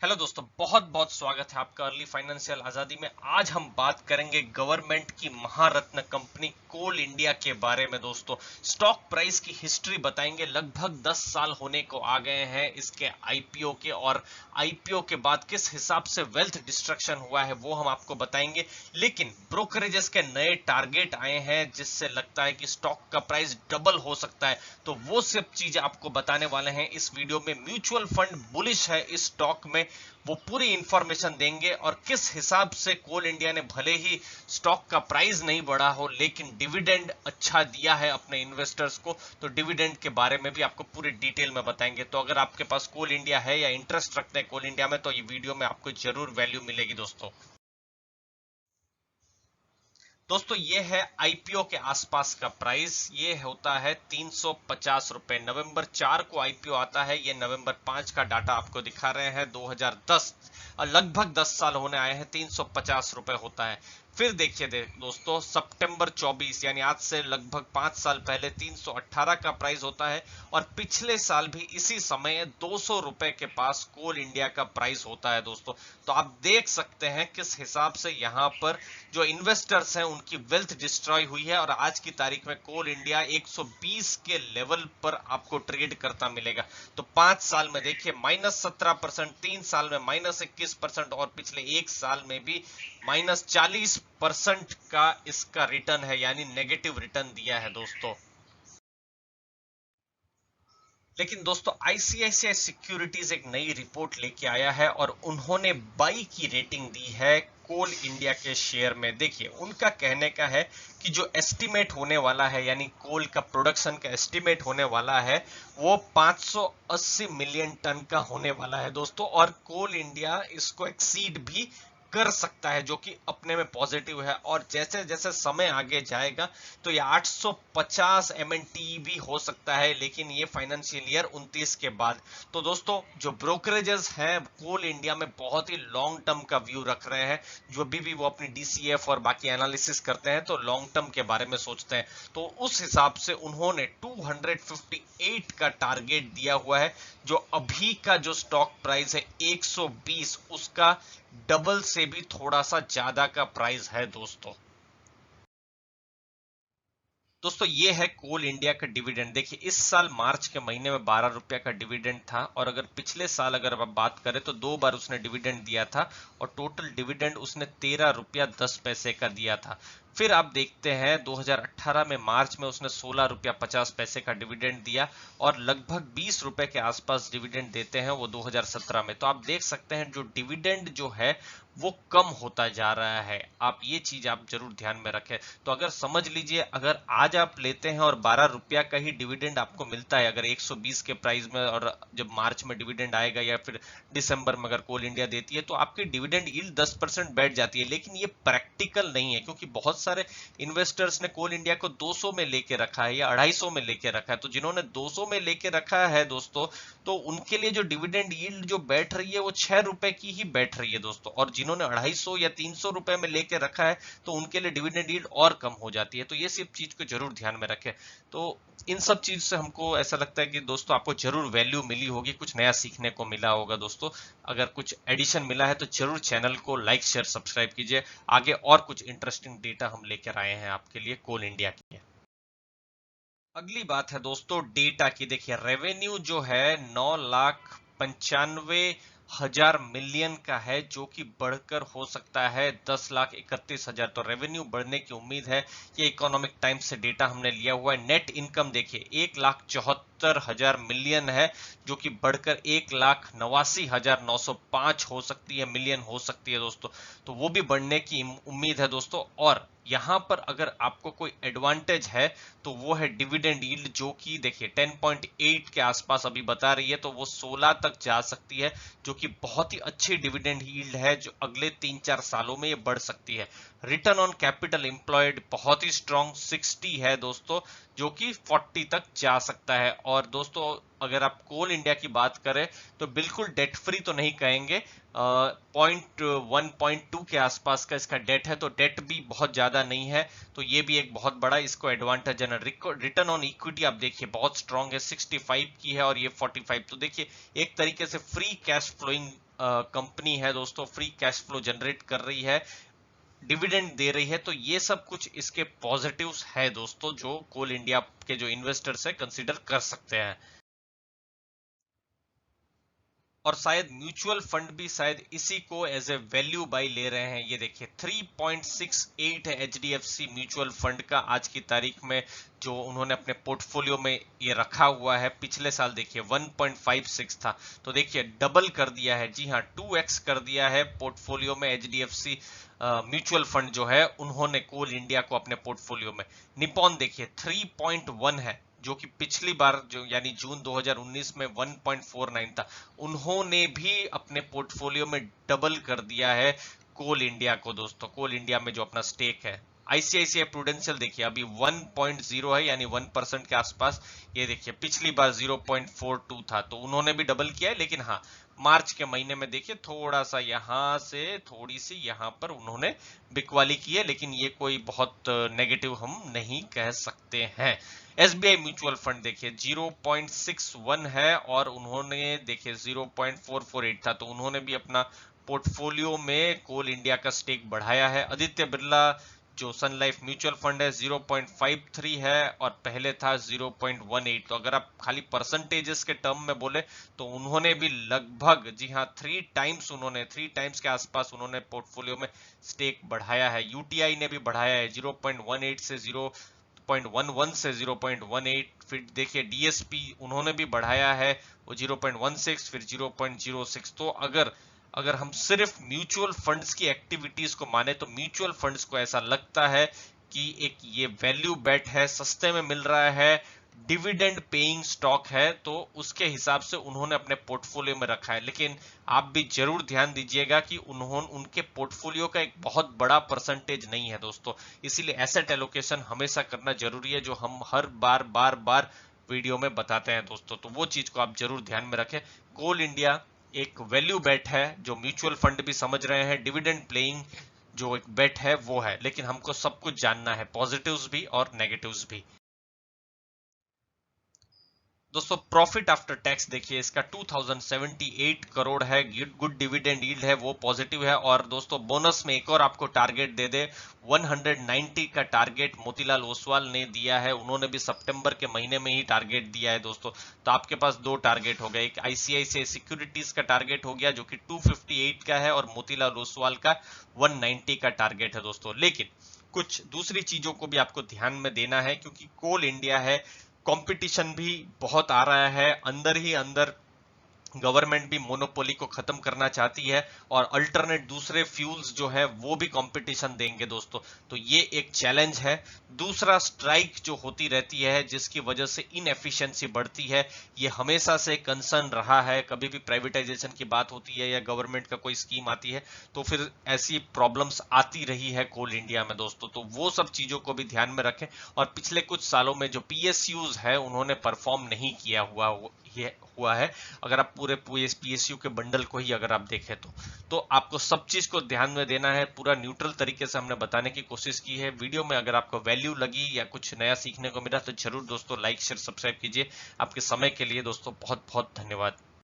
Hello दोस्तों, बहुत बहुत स्वागत है आपका अर्ली फाइनेंशियल आजादी में। आज हम बात करेंगे गवर्नमेंट की महारत्न कंपनी कोल इंडिया के बारे में। दोस्तों, स्टॉक प्राइस की हिस्ट्री बताएंगे। लगभग 10 साल होने को आ गए हैं इसके आईपीओ के, और आईपीओ के बाद किस हिसाब से वेल्थ डिस्ट्रक्शन हुआ है वो हम आपको बताएंगे। लेकिन ब्रोकरेजेस के नए टारगेट आए हैं जिससे लगता है कि स्टॉक का प्राइस डबल हो सकता है, तो वो सब चीजें आपको बताने वाले हैं इस वीडियो में। म्यूचुअल फंड बुलिश है इस स्टॉक में, वो पूरी इंफॉर्मेशन देंगे। और किस हिसाब से कोल इंडिया ने भले ही स्टॉक का प्राइस नहीं बढ़ा हो लेकिन डिविडेंड अच्छा दिया है अपने इन्वेस्टर्स को, तो डिविडेंड के बारे में भी आपको पूरी डिटेल में बताएंगे। तो अगर आपके पास कोल इंडिया है या इंटरेस्ट रखते हैं कोल इंडिया में, तो ये वीडियो में आपको जरूर वैल्यू मिलेगी। दोस्तों ये है आईपीओ के आसपास का प्राइस। ये होता है 350 रुपए। नवंबर 4 को आईपीओ आता है। ये नवंबर 5 का डाटा आपको दिखा रहे हैं 2010, और लगभग 10 साल होने आए हैं। 350 रुपए होता है। फिर देखिए दोस्तों, सितंबर 24 यानी आज से लगभग 5 साल पहले 318 का प्राइस होता है। और पिछले साल भी इसी समय 200 रुपए के पास कोल इंडिया का प्राइस होता है दोस्तों। तो आप देख सकते हैं किस हिसाब से यहाँ पर जो इन्वेस्टर्स हैं उनकी वेल्थ डिस्ट्रॉय हुई है। और आज की तारीख में कोल इंडिया 120 के लेवल पर आपको ट्रेड करता मिलेगा। तो 5 साल में देखिए -17%, 3 साल में -21%, और पिछले 1 साल में भी -40% का इसका रिटर्न है, यानी नेगेटिव रिटर्न दिया है दोस्तों। लेकिन दोस्तों, आईसीआईसीआई सिक्योरिटीज एक नई रिपोर्ट लेके आया है और उन्होंने बाई की रेटिंग दी है कोल इंडिया के शेयर में। देखिए, उनका कहने का है कि जो एस्टिमेट होने वाला है, यानी कोल का प्रोडक्शन का एस्टिमेट होने वाला है, वो 580 मिलियन टन का होने वाला है दोस्तों। और कोल इंडिया इसको एक्सीड भी कर सकता है, जो कि अपने में पॉजिटिव है। और जैसे जैसे समय आगे जाएगा तो ये 850 एमएनटी भी हो सकता है, लेकिन ये फाइनेंशियल ईयर 29 के बाद। तो दोस्तों, जो ब्रोकरेजेस हैं कोल इंडिया में बहुत ही लॉन्ग टर्म का व्यू रख रहे हैं। जो भी वो अपनी डीसीएफ और बाकी एनालिसिस करते हैं तो लॉन्ग टर्म के बारे में सोचते हैं। तो उस हिसाब से उन्होंने 258 का टारगेट दिया हुआ है। जो अभी का जो स्टॉक प्राइस है 120, उसका डबल से भी थोड़ा सा ज्यादा का प्राइस है दोस्तों। दोस्तों ये है कोल इंडिया का डिविडेंड। देखिए, इस साल मार्च के महीने में 12 रुपया का डिविडेंड था, और अगर पिछले साल अगर आप बात करें तो 2 बार उसने डिविडेंड दिया था, और टोटल डिविडेंड उसने 13 रुपया 10 पैसे का दिया था। फिर आप देखते हैं 2018 में मार्च में उसने 16 रुपया 50 पैसे का डिविडेंड दिया, और लगभग 20 रुपए के आसपास डिविडेंड देते हैं वो 2017 में। तो आप देख सकते हैं जो डिविडेंड जो है वो कम होता जा रहा है। आप ये चीज आप जरूर ध्यान में रखें। तो अगर समझ लीजिए, अगर आज आप लेते हैं और 12 रुपया का ही डिविडेंड आपको मिलता है अगर 120 के प्राइस में, और जब मार्च में डिविडेंड आएगा या फिर दिसंबर में अगर कोल इंडिया देती है, तो आपकी डिविडेंड यील्ड 10% बैठ जाती है। लेकिन ये प्रैक्टिकल नहीं है, क्योंकि बहुत सारे इन्वेस्टर्स ने कोल इंडिया को 200 में लेके रखा है या 250 में लेके रखा है। तो जिन्होंने 200 में लेके रखा है दोस्तों, तो उनके लिए जो डिविडेंड यील्ड जो बैठ रही है वो 6 रुपए की ही बैठ रही है दोस्तों। और जिन्होंने 250 या 300 रुपए में लेके रखा है, तो उनके लिए डिविडेंड यील्ड और कम हो जाती है। तो ये सब चीज को जरूर ध्यान में रखें। तो इन सब चीज से हमको ऐसा लगता है कि दोस्तों आपको जरूर वैल्यू मिली होगी, कुछ नया सीखने को मिला होगा दोस्तों। अगर कुछ एडिशन मिला है तो जरूर चैनल को लाइक शेयर सब्सक्राइब कीजिए। आगे और कुछ इंटरेस्टिंग डेटा हम लेकर आए हैं आपके लिए कोल इंडिया के। अगली बात है दोस्तों डेटा की। देखिए, रेवेन्यू जो है 9,95,000 मिलियन का है, जो कि बढ़कर हो सकता है 10,31,000। तो रेवेन्यू बढ़ने की उम्मीद है। ये इकोनॉमिक टाइम्स से डेटा हमने लिया हुआ है। नेट इनकम देखिए 1,74,000 मिलियन है, जो कि बढ़कर 1,89,905 हो सकती है, मिलियन हो सकती है दोस्तों। तो वो भी बढ़ने की उम्मीद है दोस्तों। और यहां पर अगर आपको कोई एडवांटेज है तो वो है डिविडेंड यील्ड, जो कि देखिए 10.8 के आसपास अभी बता रही है, तो वो 16 तक जा सकती है, जो कि बहुत ही अच्छी डिविडेंड यील्ड है, जो अगले 3-4 सालों में ये बढ़ सकती है। रिटर्न ऑन कैपिटल एम्प्लॉयड बहुत ही स्ट्रॉन्ग 60 है दोस्तों, जो कि 40 तक जा सकता है। और दोस्तों, अगर आप कोल इंडिया की बात करें तो बिल्कुल डेट फ्री तो नहीं कहेंगे, 0.1 के आसपास का इसका डेट है, तो डेट भी बहुत ज्यादा नहीं है। तो ये भी एक बहुत बड़ा इसको एडवांटेज है। रिटर्न ऑन इक्विटी आप देखिए बहुत स्ट्रांग है, 65 की है, और ये 45। तो देखिए, एक तरीके से फ्री कैश फ्लोइंग कंपनी है दोस्तों, फ्री कैश फ्लो जनरेट कर रही है, डिविडेंड दे रही है, तो ये सब कुछ इसके पॉजिटिव्स है दोस्तों, जो कोल इंडिया के जो इन्वेस्टर्स है कंसीडर कर सकते हैं। और शायद म्यूचुअल फंड भी शायद इसी को एज ए वैल्यू बाय ले रहे हैं। ये देखिए 3.68 है एचडीएफसी म्यूचुअल फंड का आज की तारीख में, जो उन्होंने अपने पोर्टफोलियो में ये रखा हुआ है। पिछले साल देखिए 1.56 था, तो देखिए डबल कर दिया है, जी हाँ 2x कर दिया है पोर्टफोलियो में एचडीएफसी म्यूचुअल फंड जो है उन्होंने कोल इंडिया को अपने पोर्टफोलियो में। निपॉन देखिए 3.1 है, जो कि पिछली बार जो यानी जून 2019 में 1.49 था, उन्होंने भी अपने पोर्टफोलियो में डबल कर दिया है कोल इंडिया को दोस्तों, कोल इंडिया में जो अपना स्टेक है। आईसीआईसीआई प्रूडेंशियल देखिए अभी 1.0 है, यानी 1% के आसपास। ये देखिए पिछली बार 0.42 था, तो उन्होंने भी डबल किया है। लेकिन हाँ, मार्च के महीने में देखिए थोड़ा सा यहां से थोड़ी सी यहां पर उन्होंने बिकवाली की है, लेकिन ये कोई बहुत नेगेटिव हम नहीं कह सकते हैं। एसबीआई म्यूचुअल फंड देखिए 0.61 है, और उन्होंने देखिए 0.448 था, तो उन्होंने भी अपना पोर्टफोलियो में कोल इंडिया का स्टेक बढ़ाया है। आदित्य बिरला जो सन लाइफ म्यूचुअल फंड है 0.53 है, और पहले था 0.18। तो अगर आप खाली परसेंटेजेस के टर्म में बोले तो उन्होंने भी लगभग, जी हाँ 3 टाइम्स के आसपास उन्होंने पोर्टफोलियो में स्टेक बढ़ाया है। यूटीआई ने भी बढ़ाया है 0.18 से 0.11 से 0.18। फिर देखिए डीएसपी उन्होंने भी बढ़ाया है, वो 0.16 फिर 0.06। तो अगर हम सिर्फ म्यूचुअल फंड्स की एक्टिविटीज को माने तो म्यूचुअल फंड्स को ऐसा लगता है कि एक ये वैल्यू बेट है, सस्ते में मिल रहा है, डिविडेंड पेइंग स्टॉक है, तो उसके हिसाब से उन्होंने अपने पोर्टफोलियो में रखा है। लेकिन आप भी जरूर ध्यान दीजिएगा कि उनके पोर्टफोलियो का एक बहुत बड़ा परसेंटेज नहीं है दोस्तों, इसीलिए एसेट एलोकेशन हमेशा करना जरूरी है, जो हम हर बार वीडियो में बताते हैं दोस्तों। तो वो चीज को आप जरूर ध्यान में रखें। कोल इंडिया एक वैल्यू बेट है, जो म्यूचुअल फंड भी समझ रहे हैं, डिविडेंड प्लेइंग जो एक बेट है वो है, लेकिन हमको सब कुछ जानना है, पॉजिटिव्स भी और नेगेटिव्स भी। दोस्तों प्रॉफिट आफ्टर टैक्स देखिए इसका 2078 करोड़ है, गुड डिविडेंड यील्ड है, वो पॉजिटिव है। और दोस्तों बोनस में एक और आपको टारगेट दे दे, 190 का टारगेट मोतीलाल ओसवाल ने दिया है, उन्होंने भी सितंबर के महीने में ही टारगेट दिया है दोस्तों। तो आपके पास दो टारगेट हो गए, एक आईसीआईसीआई सिक्योरिटीज का टारगेट हो गया जो कि 258 का है, और मोतीलाल ओसवाल का 190 का टारगेट है दोस्तों। लेकिन कुछ दूसरी चीजों को भी आपको ध्यान में देना है, क्योंकि कोल इंडिया है, कंपटीशन भी बहुत आ रहा है, अंदर ही अंदर गवर्नमेंट भी मोनोपोली को खत्म करना चाहती है, और अल्टरनेट दूसरे फ्यूल्स जो है वो भी कंपटीशन देंगे दोस्तों। तो ये एक चैलेंज है। दूसरा स्ट्राइक जो होती रहती है जिसकी वजह से इनएफिशिएंसी बढ़ती है, ये हमेशा से कंसर्न रहा है। कभी भी प्राइवेटाइजेशन की बात होती है या गवर्नमेंट का कोई स्कीम आती है तो फिर ऐसी प्रॉब्लम्स आती रही है कोल इंडिया में दोस्तों। तो वो सब चीजों को भी ध्यान में रखें। और पिछले कुछ सालों में जो पीएसयूज है उन्होंने परफॉर्म नहीं किया हुआ है। अगर आप पूरे पीएसयू के बंडल को ही अगर आप देखें तो आपको सब चीज को ध्यान में देना है। पूरा न्यूट्रल तरीके से हमने बताने की कोशिश की है वीडियो में। अगर आपको वैल्यू लगी या कुछ नया सीखने को मिला तो जरूर दोस्तों लाइक शेयर सब्सक्राइब कीजिए। आपके समय के लिए दोस्तों बहुत बहुत धन्यवाद।